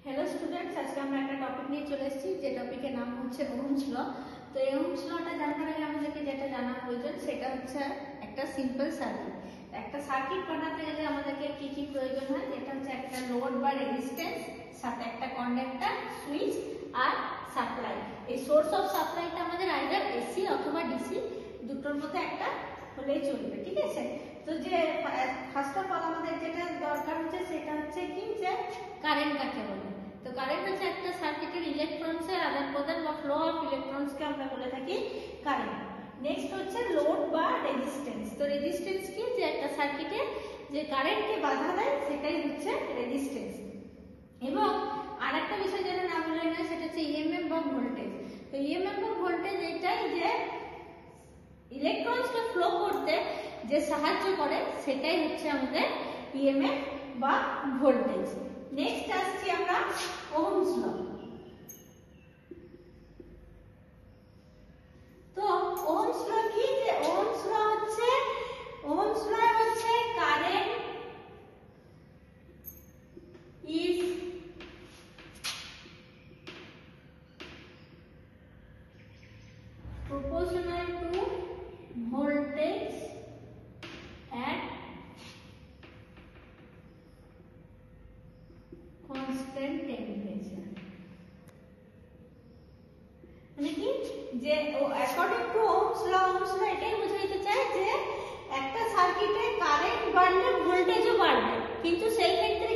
Hello students, आज के আমরা একটা টপিক নিয়ে চলে এসেছি যে টপিকের নাম হচ্ছে ওহমস ল। তো এই ওহমস লটা জানার আগে আমাদেরকে যেটা জানা প্রয়োজন সেটা হচ্ছে একটা সিম্পল সার্কিট। একটা সার্কিট বানাতে গেলে আমাদেরকে কি কি প্রয়োজন হয়, যেটা হচ্ছে একটা লোড বা রেজিস্ট্যান্স, সাথে একটা কন্ডাক্টর, সুইচ আর সাপ্লাই। এই সোর্স অফ সাপ্লাইটা আমাদের আইদার এসি অথবা ডিসি দুটোর মধ্যে একটা হলেই চলবে, ঠিক আছে। তো যে ফার্স্ট অফ অল আমাদের যেটা দরকার হচ্ছে সেটা হচ্ছে কি, যে কারেন্ট কাকে বলে। তো কারেন্ট হচ্ছে একটা সার্কিটের ইলেকট্রনসের আদান প্রদান বা ফ্লো অফ ইলেকট্রনসকে আমরা বলে থাকি কারেন্ট। নেক্সট হচ্ছে লোড বা রেজিস্ট্যান্স। তো রেজিস্ট্যান্স কি, যে একটা সার্কিটে যে কারেন্টকে বাধা দেয় সেটাই হচ্ছে রেজিস্ট্যান্স। এবং আরেকটা বিষয় যেটা না বলে না, সেটা হচ্ছে ইএমএফ বা ভোল্টেজ। তো ইএমএফ বা ভোল্টেজ এটাই যে ইলেকট্রনসকে ফ্লো করতে যে সাহায্য করে সেটাই হচ্ছে আমাদের ইএমএফ বা ভোল্টেজ। নেক্সট আসছি আমরা ওহমস ল। তো ওহমস ল কি, যে ওহমস ল হচ্ছে current is proportional to voltage at constant temperature। মানে কি, যে অ্যাকর্ডিং টু ওহমস ল এটাই বোঝাইতে চায় যে একটা সার্কিটে কারেন্ট বাড়লে ভোল্টেজও বাড়বে, কিন্তু সেই ক্ষেত্রে